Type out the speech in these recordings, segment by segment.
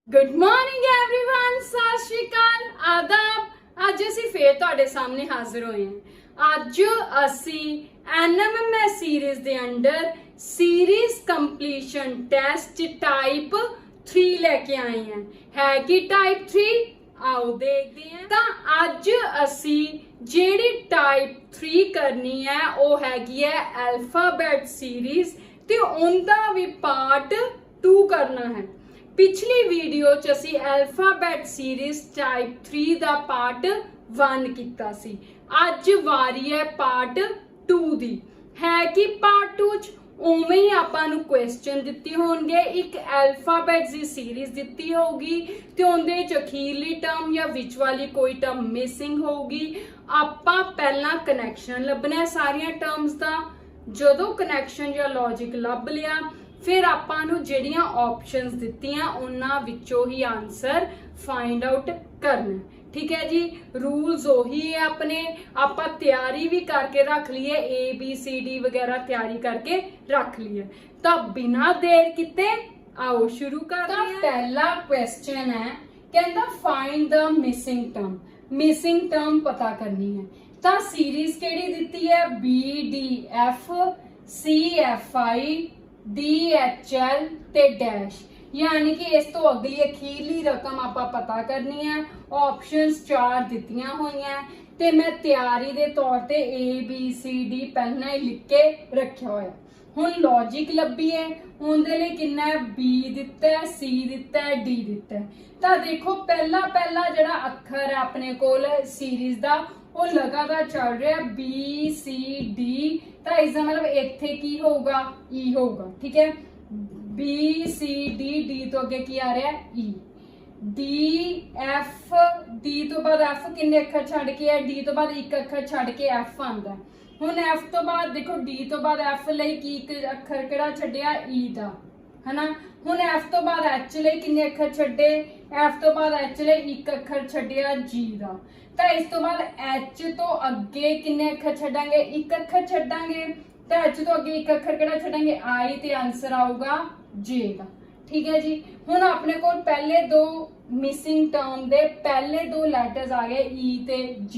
Good morning everyone, सत श्री अकाल, आदाब। ਅੱਜ ਅਸੀਂ ਫੇਰ ਤੁਹਾਡੇ ਸਾਹਮਣੇ ਹਾਜ਼ਰ ਹੋਏ ਹਾਂ। ਅੱਜ ਅਸੀਂ NMMS ਸੀਰੀਜ਼ ਦੇ under series completion test type 3 ਲੈ ਕੇ ਆਏ ਹਾਂ। ਹੈ ਕਿ ਟਾਈਪ 3 ਆਓ ਦੇਖਦੇ ਹਾਂ। ਤਾਂ ਅੱਜ ਅਸੀਂ ਜਿਹੜੀ ਟਾਈਪ 3 ਕਰਨੀ ਹੈ ਉਹ ਹੈਗੀ ਹੈ ਅਲਫਾਬੈਟ ਸੀਰੀਜ਼ ਤੇ ਉਹਦਾ ਵੀ ਪਾਰਟ 2 ਕਰਨਾ ਹੈ। पिछली वीडियो च असी अल्फाबेट सीरीज टाइप 3 दा पार्ट 1 कीता सी। अज वारी है पार्ट 2 दी। है कि पार्ट 2 च उवें ही आपां नूं क्वेश्चन दित्ते होणगे, एक अल्फाबेट दी सीरीज दित्ती होगी ते उहदे च अखीरली टर्म या विच वाली कोई टर्म मिसिंग होगी। आपां पहला कनैक्शन लभना है सारियां टर्म्स दा। जदों कनैक्शन या लॉजिक लभ लिया फिर आपां नूं ਜਿਹੜੀਆਂ ऑप्शनस ਦਿੱਤੀਆਂ ਉਹਨਾਂ ਵਿੱਚੋਂ ही आंसर फाइंड आउट करना। ठीक है जी, रूल्स ਉਹੀ है अपने। ਆਪਾਂ ਤਿਆਰੀ भी करके रख लिए, ABCD वगैरह तैयारी करके रख लिए। तो बिना देर किते आओ शुरू करते हैं। पहला क्वेश्चन है, कहता find the missing term. Missing term पता करनी है। तो सीरीज केड़ी दित्ती है? BDF CFI DHL ते डैश, यानी कि इस तो अगली अखीरली रकम आपा पता करनी है। ऑप्शंस 4 दित्तियां हुई हैं ते मैं तैयारी दे तौर ते ABCD पहला ही लिख के रखा होया। हुण लॉजिक लभी है, उहदे लई किन्ना है? B दिता है, C दिता है, D दिता है। तो देखो पहला जिहड़ा अखर है अपने कोल सीरीज दा वो लगातार चल रहा है BCD। तो इसका मतलब इत्थे की होगा? E होगा। ठीक है, BCD, D तो अगे की आ रहा है? E। DF, D तो बाद F किन्ने अखर छड़ के है? D तो बाद एक अखर छड़ के F आंदा। हुण F तो बाद देखो D तो बाद F लई की एक अखर किहड़ा छड्डिया? E दा, है ना। हुण F तो बाद H लई किन्ने अखर छड्डे? F तो बाद H लई एक अखर छड्डिया G दा। तो इस तो बाद H तो अगे किन्ने अखर छड्डांगे? एक अखर छड्डांगे। तो H तो अगे एक अखर किहड़ा छड्डांगे? I ते आंसर आऊगा J दा। ठीक है जी, हुण अपने कोल पहले दो मिसिंग टर्म दे पहले दो लैटर्स आ गए E ते J।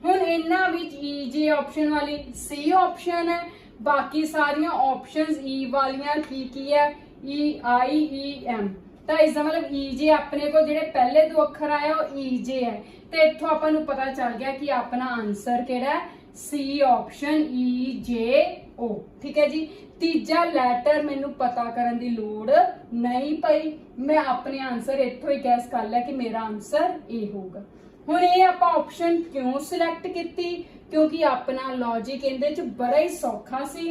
हुण इन्हां विच E J ऑप्शन वाली C ऑप्शन है, बाकी सारियां ऑप्शंस E वालियां की है? E I E M। तो इसका मतलब E J अपने को जेडे पहले दो अखर आए वो E J है। तो इत्थों आपां नूं पता चल गया कि अपना आंसर किहड़ा है? C option EJO। ठीक है जी, तीजा लैटर मैनू पता करन दी लोड़ नहीं पई, मैं अपने आंसर इत्थों ही गैस कर लिया कि मेरा आंसर A होगा। हुण ये आपां ऑप्शन क्यों सिलेक्ट कीती? क्योंकि अपना लॉजिक इहदे च बड़ा ही सौखा सी।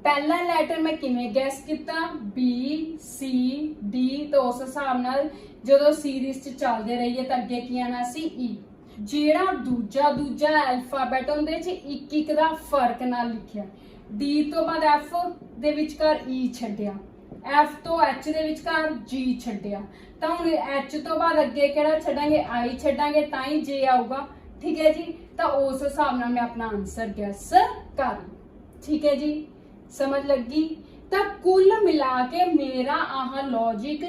पहला लैटर मैं किवें गैस किया? BCD। तो उस हिसाब नाल जदों सीरीज च चलदे रहिए तो अगे की आना सी E। जेड़ा दूजा अल्फाबेट उहदे च एक एक दा फर्क नाल लिखिया। D तो बाद F दे विचकार E छड्डिया, F तो H दे विचकार G छड्डिया। तो हुण H तो बाद अगे किहड़ा छड्डांगे? I छड्डांगे, तां ही J आऊगा। ठीक है जी, तो उस हिसाब नाल मैं अपना आंसर गैस कर। ठीक है जी, समझ लगी? तो कुल मिला के मेरा आह लॉजिक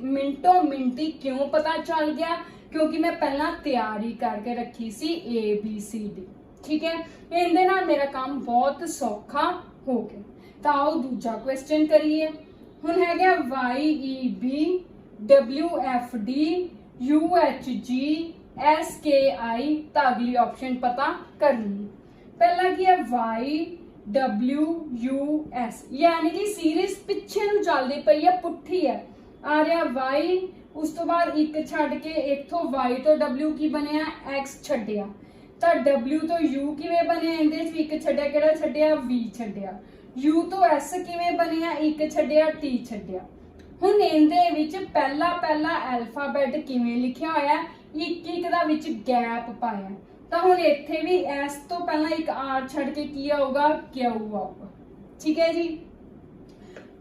मिनटों मिनटी क्यों पता चल गया? क्योंकि मैं पहला तैयारी करके रखी सी ABCD। ठीक है, इहदे नाल मेरा काम बहुत सौखा हो गया। तो आओ दूजा क्वेश्चन करिए। हुण है गया YEB WFD UHG SKI। तो अगली ऑप्शन पता करनी है। पहला की है YWUS, यानी कि सीरीज पिछे नूं चलदी पई है, पुठी है। आ रहा Y, उस तो बाद एक छड़ के इथों Y तो W की बनिया? X छड्डिया। तो W तो U किवें बनिया? इहदे च एक छड्डिया, किहड़ा छड्डिया? V छड्डिया। U तो S किवें बनिया? एक छड्डिया, T छड्डिया। हुण इहदे विच पहला अल्फाबेट किवें लिखिया होया? एक एक दा विच गैप पाया। तो हुण इत्थे भी S तो पहला एक R छड़ के की आऊगा? Q आऊगा। ठीक है जी,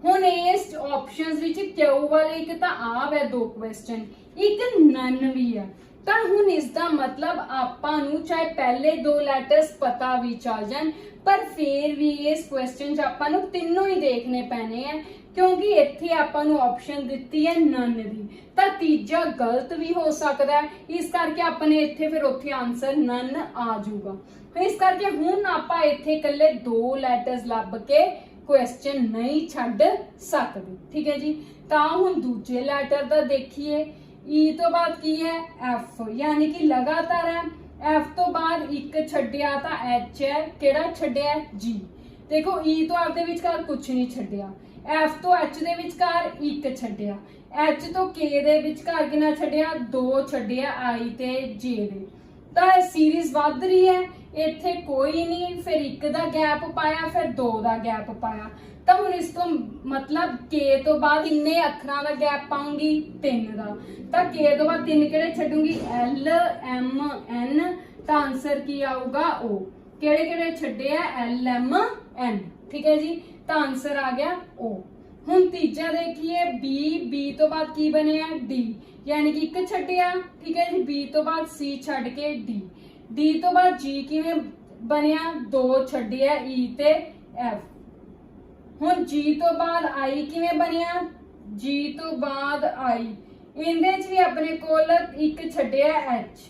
हुण इस ऑप्शंस विच Q वाले एक तां आ वे दो क्वेश्चन, एक नन भी है। तो हुण इसका मतलब आपां नूं चाहे पहले दो लैटर्स पता भी चल जाण पर फिर भी इस क्वेश्चन च आपां नूं तीनों ही देखने पैने हैं क्योंकि इत्थे आपां नूं ऑप्शन दित्ती है नन दी, तां तीजा गलत भी हो सकदा है, इस करके अपने इत्थे फिर उत्थे आंसर नन आ जाऊगा। इस करके हुण आपां इत्थे इकल्ले 2 लैटर्स लभ के क्वेश्चन नहीं छड्ड सकदे। ठीक है जी, तां हुण दूजे लैटर दा देखिए, ई तो बाद की है एफ, यानी कि लगातार है। एफ तो बाद एक छड्डिया तां एच है, किहड़ा छड्डिया जी। देखो ई तो आपदे विचकार कुछ नहीं छड्डिया, एफ तो एच दे विचकार एक छड्डिया, एच तो के दे विचकार कितना छड्डिया 2 छड्डिया आई ते जे दे। तां सीरीज वध रही है, इत्थे कोई नहीं, फिर एक दा गैप पाया, फिर 2 दा गैप पाया। तो हुण इस तो मतलब के तो बाद किन्ने अखरां दा गैप पाऊंगी 3 दा, तो के तो बाद 3 किहड़े छड्डूंगी एल एम एन, तो आंसर की आऊगा ओ। किहड़े किहड़े छड्डे आ एल एम एन। ठीक है जी, तो आंसर आ गया ओ। हुण तीजा देखिए बी, बी तो बाद की बनिया डी, यानी कि एक छड्डिया। ठीक है जी, बी तो बाद सी छड्ड के डी, डी तो बाद जी किवें बनिया 2 छड्डिया ई ते एफ। हुण जी तो बाद आई किवें बनिया, जी तो बाद आई, इहदे च भी अपने कोल एक छड्डिया एच,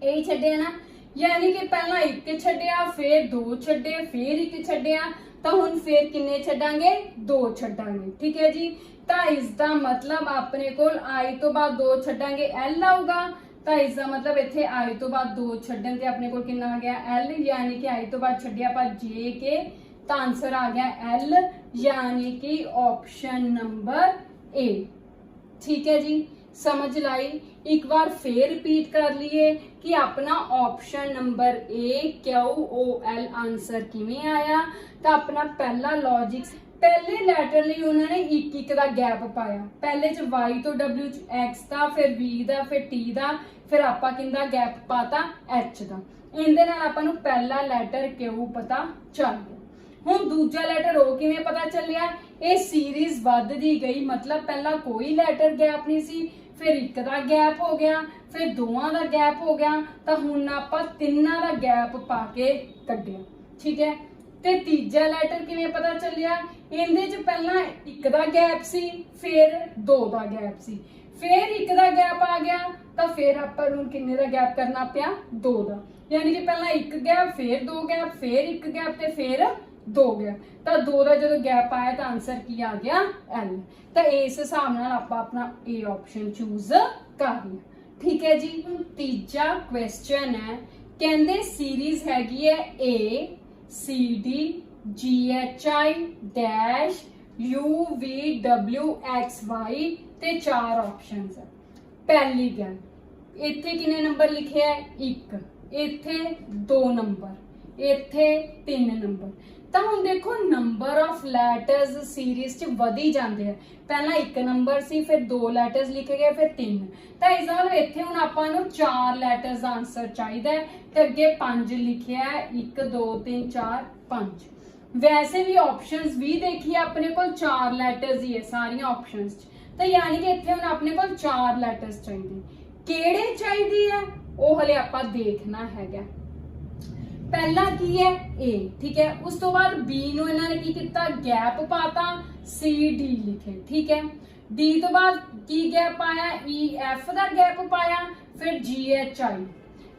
यही छड्डिया ना, यानी कि पहला एक छड्डिया, फिर 2 छड्डे, फिर एक छड्डिया, तो हुण फिर किन्ने छड्डांगे 2 छड्डांगे। ठीक है जी, तो इसका मतलब अपने कोल आई तो बाद 2 छड्डांगे एल आऊगा, तो इसका मतलब इत्थे आई तो बाद 2 छड्डन ते अपने कोल कितना आ गया एल, यानी कि आई तो बाद छड्डिया पर जे के, तो आंसर आ गया एल, यानी कि ऑप्शन नंबर ए। ठीक है जी, समझ लाई। एक बार फिर रिपीट कर लिए कि अपना option number A Q O L answer किवें आया। तो अपना पहला लॉजिक, पहले लैटर लिए उन्होंने एक एक का गैप पाया, पहले च वाई तो डब्ल्यू च एक्स का, फिर बी का, फिर टी का, फिर आपा किंदा गैप पाता एच का। इहदे नाल आपां नूं पहला लैटर क्यू पता चल गया। हुण दूजा लैटर ओ किवें पता चलिया, ये सीरीज वधदी गई, मतलब पहला कोई लैटर गैप नहीं सी, फिर एक का गैप हो गया, फिर दोवां दा गैप हो गया, तो हुण आपां तिन्नां दा गैप पा के कढिया। ठीक है, ते तीजा लैटर किवें पता चलिया, इहदे च पहला एक दा गैप सी, फिर 2 दा गैप सी, फिर एक दा गैप आ गया, तो फिर आपां नूं किन्ने दा गैप करना पिया 2 दा, यानी कि पहला एक गैप, फिर 2 गैप, फिर एक गैप, ते फिर 2 गैप। तो 2 का जो गैप आया तो आंसर की आ गया एल। तो इस हिसाब नाल आपां अपना ए ऑप्शन चूज कर लिया। ठीक है जी, तीजा क्वेश्चन है, कहंदे सीरीज हैगी है A C D G H I dash U V W X Y ते 4 ऑप्शन है। पहली गल, इत्थे किन्ने नंबर लिखे है 1, इत्थे 2 नंबर, इत्थे 3 नंबर। तो हुण देखो नंबर ऑफ लैटर्स सीरीज च वधी जाते हैं, पहला 1 नंबर सी, फिर 2 लैटर्स लिखे गए, फिर 3। तो इस मतलब इत्थे हुण आपां नूं 4 लैटर्स दा आंसर चाहिदा है, ते अगे 5 लिखिया है, 1 2 3 4 5। वैसे भी ऑप्शंस भी देखिए अपने कोल 4 लैटर्स ही है सारियां ऑप्शंस च, तो यानी कि इत्थे हुण अपने कोल 4 लैटर्स चाहिए। किहड़े चाहिए है वो हले आपां देखना हैगा। पहला की है ए, ठीक है, उस तो बाद बी नु इन्होंने की किता गैप पाता, सी डी लिखे। ठीक है, डी तो बाद की गैप पाया, ई एफ का गैप पाया, फिर जी एच आई,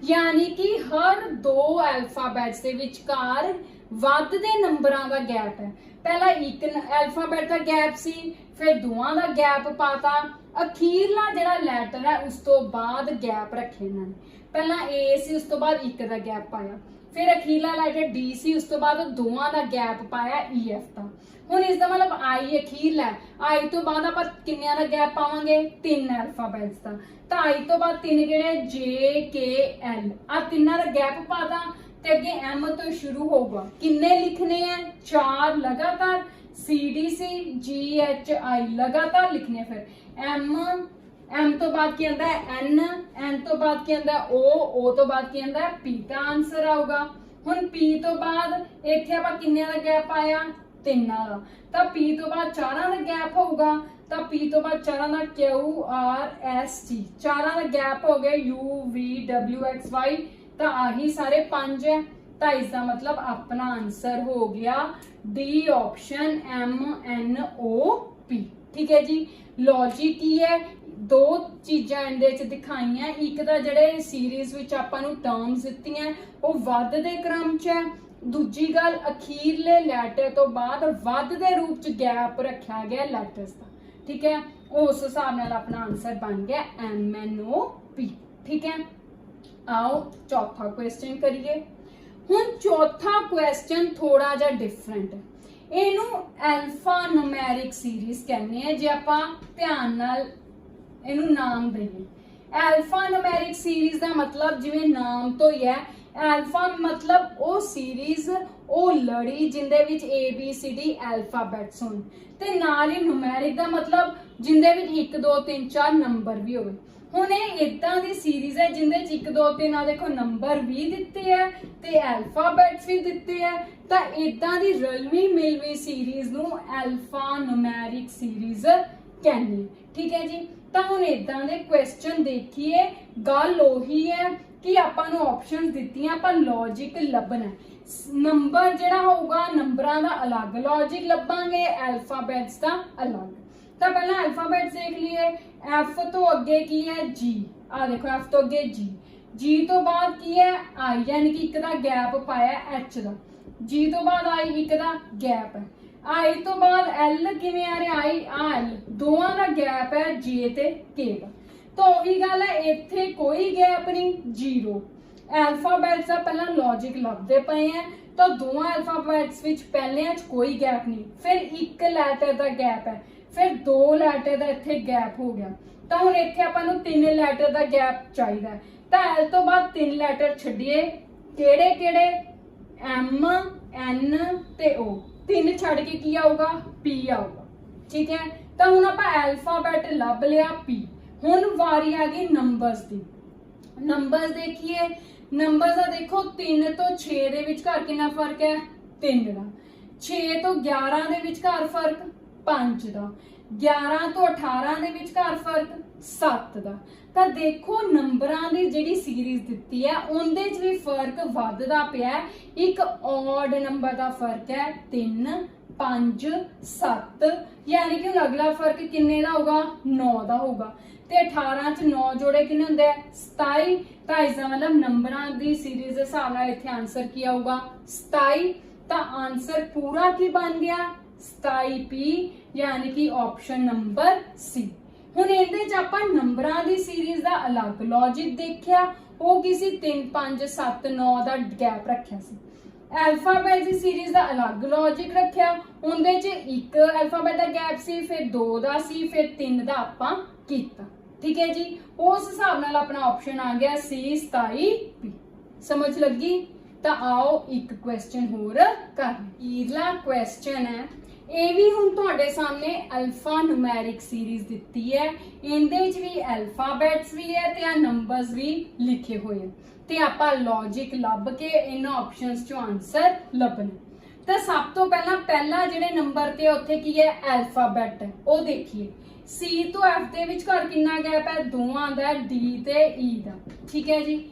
यानी कि हर 2 अल्फाबैट्स के विचकार वधदे नंबरां दा गैप है। पहला एक अल्फाबैट का गैप सी, फिर दोवां दा गैप पाता, अखीरला जिहड़ा लैटर है उस तो बाद गैप रखे इन्होंने। पहला ए सी, उस तो बाद एक दा गैप पाया, फिर अखीरला लैटर डी सी, उस तो बाद दोवां दा गैप पाया ई एफ का। हुण इसदा मतलब आई अखीरला, आई तो बाद आपां किन्नियां दा गैप पावांगे 3 अल्फाबैट्स दा। तो आई तो बाद 3 किहड़े जे के एल, आ तिन्नां दा गैप पाता, ते अगे एम तो शुरू होगा, किन्ने लिखने हैं 4 लगातार, सी डी सी जी एच आई लगातार लिखने, फिर एम तो बाद की आंदा है एन तो बाद की आंदा है ओ तो बाद की आंदा है पी। का आंसर आऊगा। हुण पी तो बाद इत्थे आपां किन्ने दा गैप आया 3 दा, तो पी तो बाद 4 दा गैप होगा, तो पी तो बाद 4 दा क्यू आर एस टी, 4 दा गैप हो गया U V W X Y, तो आही सारे 5 है। तो ਤਾਂ ਇਸ ਦਾ ਮਤਲਬ ਆਪਣਾ ਆਨਸਰ ਹੋ ਗਿਆ ਡੀ ਆਪਸ਼ਨ MNOP। ਠੀਕ ਹੈ ਜੀ। ਲੌਜਿਕ ਕੀ ਹੈ, ਦੋ ਚੀਜ਼ਾਂ ਇਹਦੇ ਚ ਦਿਖਾਈਆਂ, ਇੱਕ ਤਾਂ ਜਿਹੜੇ ਸੀਰੀਜ਼ ਵਿੱਚ ਆਪਾਂ ਨੂੰ ਟਰਮਸ ਦਿੱਤੀਆਂ ਉਹ ਵੱਧਦੇ ਕ੍ਰਮ ਚ ਹੈ, ਦੂਜੀ ਗੱਲ ਅਖੀਰਲੇ ਲੈਟਰ ਤੋਂ ਬਾਅਦ ਵੱਧ ਦੇ ਰੂਪ ਚ ਗੈਪ ਰੱਖਿਆ ਗਿਆ ਲੈਟਰਸ ਦਾ। ਠੀਕ ਹੈ, ਉਸ ਹਿਸਾਬ ਨਾਲ ਆਪਣਾ ਆਨਸਰ ਬਣ ਗਿਆ MNOP। ਠੀਕ ਹੈ, आओ चौथा क्वेश्चन करिए। हुण चौथा क्वेश्चन थोड़ा जा डिफरेंट है। इनू अल्फा न्यूमेरिक सीरीज कहने हैं जे आपां ध्यान नाल इनू नाम दईए। अल्फा न्यूमेरिक सीरीज का मतलब जिवें नाम तो ही है, अल्फा मतलब वो सीरीज वो लड़ी जिंदे विच ABCD अल्फाबैट्स होण ते नाल ही न्यूमेरिक का मतलब जिंदे विच 1 2 3 4 नंबर भी होवे। ਹੁਣ ਇਹ ਇਦਾਂ ਦੀ ਸੀਰੀਜ਼ ਹੈ ਜਿੰਦੇ ਚ 1 2 3 ਆ ਦੇਖੋ ਨੰਬਰ ਵੀ ਦਿੱਤੇ ਹੈ ਤੇ ਅਲਫਾਬੈਟਸ ਵੀ ਦਿੱਤੇ ਹੈ, ਤਾਂ ਇਦਾਂ ਦੀ ਰਲਵੀਂ ਮਿਲਵੀਂ ਸੀਰੀਜ਼ ਨੂੰ ਅਲਫਾ ਨਿਊਮੈਰਿਕ ਸੀਰੀਜ਼ ਕਹਿੰਦੇ। ਠੀਕ ਹੈ ਜੀ। ਤਾਂ ਹੁਣ ਇਦਾਂ ਦੇ ਕੁਐਸਚਨ ਦੇਖੀਏ, ਗੱਲ ਉਹੀ ਹੈ ਕਿ ਆਪਾਂ ਨੂੰ ਆਪਸ਼ਨਸ ਦਿੱਤੀਆਂ, ਆਪਾਂ ਲੌਜਿਕ ਲੱਭਣਾ। ਨੰਬਰ ਜਿਹੜਾ ਹੋਊਗਾ ਨੰਬਰਾਂ ਦਾ ਅਲੱਗ ਲੌਜਿਕ ਲੱਭਾਂਗੇ, ਅਲਫਾਬੈਟਸ ਦਾ ਅਲੱਗ। ਤਾਂ ਪਹਿਲਾਂ ਅਲਫਾਬੈਟਸ ਦੇਖ ਲਈਏ। एफ तो अगे की है जी, आ देखो एफ तो अगे जी, जी तो बाद की है आई, यानी कि एक दा गैप पाया एच दा, जी तो बाद आई एक दा गैप है, आई तो बाद एल किवें आ रहा आई आ एल, दोवां दा गैप है जे ते के दा। तो वही गल है इत्थे कोई गैप नहीं, जीरो। अल्फाबैट्स दा पहला लॉजिक लभदे पए हैं, तो दोवां अल्फाबैट्स विच पहलियां च कोई गैप नहीं, फिर एक लैटर दा गैप है, फिर 2 लैटर का इत्थे गैप हो गया। तो हुण इत्थे आपां नूं 3 लैटर का गैप चाहिए, तो एल तो बाद 3 लैटर छड्डिए, किहड़े किहड़े M N ते O, 3 छड्ड के की आऊगा P आऊगा। ठीक है, तो हुण आपां अल्फाबैट लभ लिया P। हुण वारी आ गई नंबर्स दी। नंबर्स देखिए, नंबर्स दा देखो 3 तो 6 दे विचकार कितना फर्क है, 3 दा। 6 तो 11 दे विचकार फर्क 5 ਦਾ, 11 ਤੋਂ 18 ਦੇ ਵਿਚਕਾਰ ਫਰਕ 7 ਦਾ। ਤਾਂ ਦੇਖੋ ਨੰਬਰਾਂ ਦੀ ਜਿਹੜੀ ਸੀਰੀਜ਼ ਦਿੱਤੀ ਹੈ ਉਹਦੇ 'ਚ ਵੀ ਫਰਕ ਵੱਧਦਾ ਪਿਆ। ਇੱਕ ਔਡ ਨੰਬਰ ਦਾ ਫਰਕ ਹੈ 3 5 7, ਯਾਨੀ ਕਿ ਹੁਣ ਅਗਲਾ ਫਰਕ ਕਿੰਨੇ ਦਾ ਹੋਊਗਾ, 9 ਦਾ ਹੋਊਗਾ। ਤੇ 18 ਚ 9 ਜੋੜੇ ਕਿੰਨੇ ਹੁੰਦੇ ਆ, 27। ਤਾਂ ਇਸ ਦਾ ਮਤਲਬ ਨੰਬਰਾਂ ਦੀ ਸੀਰੀਜ਼ ਦੇ ਹਿਸਾਬ ਨਾਲ ਇੱਥੇ ਆਨਸਰ ਕੀ ਆਊਗਾ, 27। ਤਾਂ ਆਨਸਰ ਪੂਰਾ ਕੀ ਬਣ ਗਿਆ, 27P, यानी कि ऑप्शन नंबर सी। हुण इहदे च आपां नंबरां दी सीरीज दा अलग लॉजिक देखिया, वो किसी 3 5 7 9 दा गैप रखिया सी। अल्फाबैट दी सीरीज दा अलग लॉजिक रखिया, उहदे च एक अल्फाबैट दा गैप सी, फिर 2 दा सी, फिर 3 दा आपां कीता। ठीक है जी, उस हिसाब नाल अपना ऑप्शन आ गया C 27P। समझ लगी? तो आओ एक क्वेश्चन होर कर। अगला क्वेश्चन है, ਇਹ ਵੀ ਹੁਣ ਤੁਹਾਡੇ ਸਾਹਮਣੇ ਅਲਫਾ ਨਿਊਮੈਰਿਕ ਸੀਰੀਜ਼ ਦਿੱਤੀ ਹੈ, ਇਹਦੇ ਵਿੱਚ ਵੀ ਅਲਫਾਬੈਟਸ ਵੀ ਹੈ ਤੇ ਆ ਨੰਬਰਸ ਵੀ ਲਿਖੇ ਹੋਏ ਹਨ, ਤੇ ਆਪਾਂ ਲੌਜਿਕ ਲੱਭ ਕੇ ਇਹਨਾਂ ਆਪਸ਼ਨਸ ਚੋਂ ਆਨਸਰ ਲੱਭਣਾ। ਤਾਂ ਸਭ ਤੋਂ ਪਹਿਲਾ ਜਿਹੜੇ ਨੰਬਰ ਤੇ ਉੱਥੇ ਕੀ ਹੈ, ਅਲਫਾਬੈਟ ਹੈ, ਉਹ ਦੇਖੀਏ। C ਤੋਂ F ਦੇ ਵਿਚਕਾਰ ਕਿੰਨਾ ਗੈਪ ਹੈ, ਦੋਵਾਂ ਦਾ, D ਤੇ E ਦਾ। ਠੀਕ ਹੈ ਜੀ।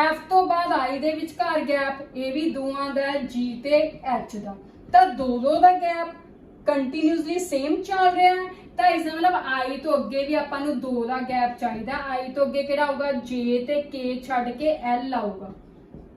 F ਤੋਂ ਬਾਅਦ I ਦੇ ਵਿਚਕਾਰ ਗੈਪ, ਇਹ ਵੀ ਦੋਵਾਂ ਦਾ, G ਤੇ H ਦਾ। ਤਾਂ ਦੋ ਦਾ ਗੈਪ कंटिन्यूसली सेम चल रहा है, तो इस मतलब आई तो अगे भी आपां नूं 2 दा गैप चाहिए। आई तो अगे किहड़ा होगा, J ते K छड्ड के L आऊगा।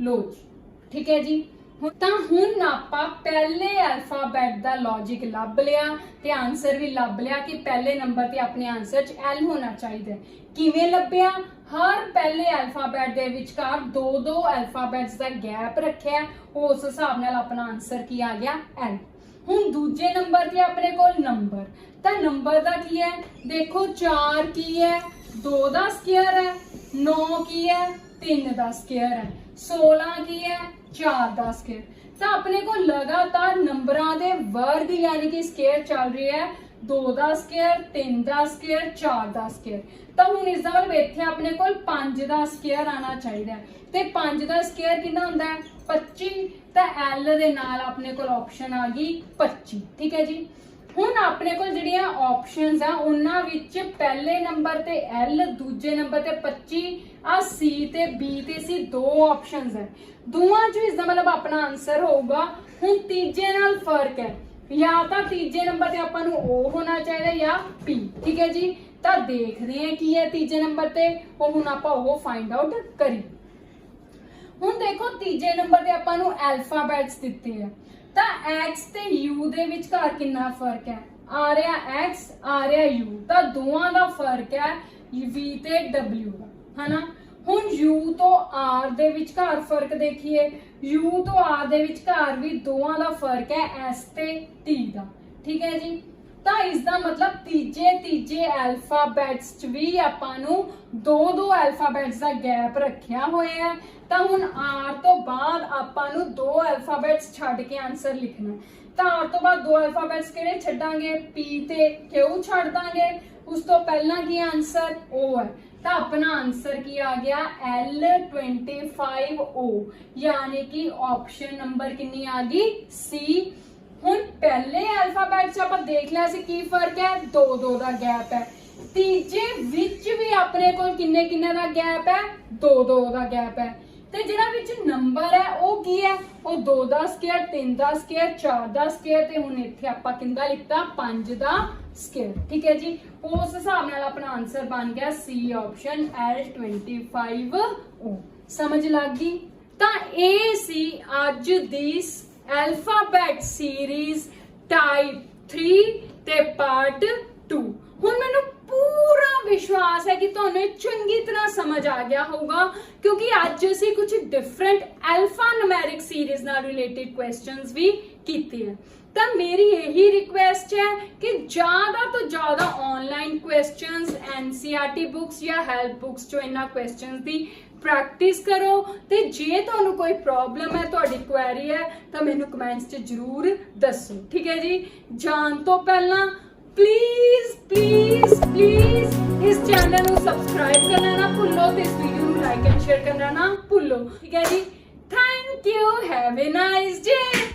लो जी, ठीक है जी। हुण आपां पहले अल्फाबैट दा लॉजिक लभ लिया ते आंसर भी लभ लिया कि पहले नंबर ते अपने आंसर च L होना चाहिए। किवें लभ्या, हर पहले अल्फाबैट दे विचकार 2 अल्फाबैट्स दा गैप रखिया, उस हिसाब नाल अपना आंसर की आ गया L। हुण दूजे नंबर ते अपने कोल नंबर, तो नंबर दा की है, देखो 4 की है, 2 दा स्केयर है, 9 की है, 3 दा स्केयर है, 16 की है, 4 दा स्केयर। तो अपने को लगातार नंबरां दे वर्ग यानी कि स्केयर चल रही है, 2 दा स्केयर, 3 दा स्केयर, 4 दा स्केयर। तो हुण इस दा मतलब इत्थे अपने कोल 5 दा स्केयर आना चाहिए, ते 5 दा स्केयर कितना हुंदा है, 25। तो L दे नाल अपने कोल ऑप्शन आ गई 25। ठीक है जी। ਹੁਣ ਆਪਣੇ ਕੋਲ ਜਿਹੜੀਆਂ ਆਪਸ਼ਨਸ ਆ ਉਹਨਾਂ ਵਿੱਚ ਪਹਿਲੇ ਨੰਬਰ ਤੇ L, ਦੂਜੇ ਨੰਬਰ ਤੇ 25, ਆ C ਤੇ B ਤੇ C ਦੋ ਆਪਸ਼ਨਸ ਹੈ। ਦੋਵਾਂ ਚੋਂ ਇਸਦਾ ਮਤਲਬ ਆਪਣਾ ਆਨਸਰ ਹੋਊਗਾ। ਹੁਣ ਤੀਜੇ ਨਾਲ ਫਰਕ ਹੈ, ਜਾਂ ਤਾਂ ਤੀਜੇ ਨੰਬਰ ਤੇ ਆਪਾਂ ਨੂੰ O ਹੋਣਾ ਚਾਹੀਦਾ ਜਾਂ P, ਠੀਕ ਹੈ ਜੀ। ਤਾਂ ਦੇਖਦੇ ਹਾਂ ਕੀ ਹੈ ਤੀਜੇ ਨੰਬਰ ਤੇ, ਉਹ ਹੁਣ ਆਪਾਂ ਉਹ ਫਾਈਂਡ ਆਊਟ ਕਰੀ। ਹੁਣ ਦੇਖੋ ਤੀਜੇ ਨੰਬਰ ਤੇ ਆਪਾਂ ਨੂੰ ਅਲਫਾਬੈਟਸ ਦਿੱਤੇ ਆ, ਤਾਂ X ਤੇ U ਦੇ ਵਿਚਕਾਰ ਕਿੰਨਾ ਫਰਕ ਹੈ, ਆ ਰਿਹਾ X ਆ ਰਿਹਾ U, ਤਾਂ ਦੋਵਾਂ ਦਾ ਫਰਕ ਹੈ V ਤੇ W ਦਾ, ਹਨਾ। ਹੁਣ U ਤੋਂ R ਦੇ ਵਿਚਕਾਰ ਫਰਕ ਦੇਖੀਏ, U ਤੋਂ R ਦੇ ਵਿਚਕਾਰ ਵੀ ਦੋਵਾਂ ਦਾ ਫਰਕ ਹੈ S ਤੇ T ਦਾ, ਠੀਕ ਹੈ ਜੀ। ਤਾਂ ਇਸ ਦਾ ਮਤਲਬ ਤੀਜੇ ਅਲਫਾਬੈਟਸ ਚ ਵੀ ਆਪਾਂ ਨੂੰ ਦੋ ਅਲਫਾਬੈਟਸ ਦਾ ਗੈਪ ਰੱਖਿਆ ਹੋਇਆ ਹੈ। ਤਾਂ ਹੁਣ R ਤੋਂ ਬਾਅਦ ਆਪਾਂ ਨੂੰ ਦੋ ਅਲਫਾਬੈਟਸ ਛੱਡ ਕੇ ਆਨਸਰ ਲਿਖਣਾ। ਤਾਂ R ਤੋਂ ਬਾਅਦ ਦੋ ਅਲਫਾਬੈਟਸ ਕਿਹੜੇ ਛੱਡਾਂਗੇ, P ਤੇ Q ਛੱਡ ਦਾਂਗੇ। ਉਸ ਤੋਂ ਪਹਿਲਾਂ ਕੀ ਆਨਸਰ O ਹੈ, ਤਾਂ ਆਪਣਾ ਆਨਸਰ ਕੀ ਆ ਗਿਆ L25O, ਯਾਨੀ ਕਿ ਆਪਸ਼ਨ ਨੰਬਰ ਕਿੰਨੀ ਆ ਗਈ C। ਹੁਣ ਪਹਿਲੇ ਅਲਫਾਬੈਟ ਚ ਆਪਾਂ ਦੇਖ ਲਿਆ ਸੀ ਕੀ ਫਰਕ ਹੈ, 2 ਦਾ ਗੈਪ ਹੈ। ਤੀਜੇ ਵਿੱਚ ਵੀ ਆਪਣੇ ਕੋਲ ਕਿੰਨੇ ਦਾ ਗੈਪ ਹੈ, 2 ਦਾ ਗੈਪ ਹੈ। ਤੇ ਜਿਹੜਾ ਵਿੱਚ ਨੰਬਰ ਹੈ ਉਹ ਕੀ ਹੈ, ਉਹ 2 ਦਾ ਸਕੁਅਰ, 3 ਦਾ ਸਕੁਅਰ, 4 ਦਾ ਸਕੁਅਰ, ਤੇ ਹੁਣ ਇੱਥੇ ਆਪਾਂ ਕਿੰਦਾ ਲਿਖਤਾ 5 ਦਾ ਸਕੁਅਰ, ਠੀਕ ਹੈ ਜੀ। ਉਸ ਹਿਸਾਬ ਨਾਲ ਆਪਣਾ ਆਨਸਰ ਬਣ ਗਿਆ C ਆਪਸ਼ਨ L25O। ਸਮਝ ਲੱਗ ਗਈ? ਤਾਂ ਇਹ ਸੀ ਅੱਜ ਦੀ ਅਲਫਾਬੈਟ ਸੀਰੀਜ਼ ਟਾਈਪ 3 ਤੇ ਪਾਰਟ 2। ਹੁਣ ਮੈਨੂੰ ਪੂਰਾ ਵਿਸ਼ਵਾਸ ਹੈ ਕਿ ਤੁਹਾਨੂੰ ਇਹ ਚੰਗੀ ਤਰ੍ਹਾਂ ਸਮਝ ਆ ਗਿਆ ਹੋਊਗਾ, ਕਿਉਂਕਿ ਅੱਜ ਅਸੀਂ ਕੁਝ ਡਿਫਰੈਂਟ ਅਲਫਾ ਨੂਮੈਰਿਕ ਸੀਰੀਜ਼ ਨਾਲ ਰਿਲੇਟਡ ਕੁਐਸਚਨਸ ਵੀ ਕੀਤੇ ਹਨ। ਤਾਂ ਮੇਰੀ ਇਹੀ ਰਿਕੁਐਸਟ ਹੈ ਕਿ ਜ਼ਿਆਦਾ ਤੋਂ ਜ਼ਿਆਦਾ ਆਨਲਾਈਨ ਕੁਐਸਚਨਸ, NCERT ਬੁੱਕਸ ਜਾਂ ਹੈਲਪ ਬੁੱਕਸ ਚੋਂ ਇਹਨਾਂ ਕੁਐਸਚਨਸ ਦੀ ਪ੍ਰੈਕਟਿਸ ਕਰੋ। ਤੇ ਜੇ ਤੁਹਾਨੂੰ ਕੋਈ ਪ੍ਰੋਬਲਮ ਹੈ, ਤੁਹਾਡੀ ਕੁਐਰੀ ਹੈ, ਤਾਂ ਮੈਨੂੰ ਕਮੈਂਟਸ 'ਚ ਜ਼ਰੂਰ ਦੱਸੋ, ਠੀਕ ਹੈ ਜੀ। ਜਾਣ ਤੋਂ ਪਹਿਲਾਂ ਪਲੀਜ਼ ਇਸ ਚੈਨਲ ਨੂੰ ਸਬਸਕ੍ਰਾਈਬ ਕਰਨਾ ਨਾ ਭੁੱਲੋ ਤੇ ਇਸ ਵੀਡੀਓ ਨੂੰ ਲਾਈਕ ਐਂਡ ਸ਼ੇਅਰ ਕਰਨਾ ਨਾ ਭੁੱਲੋ, ਠੀਕ ਹੈ ਜੀ। Thank you, have a nice day.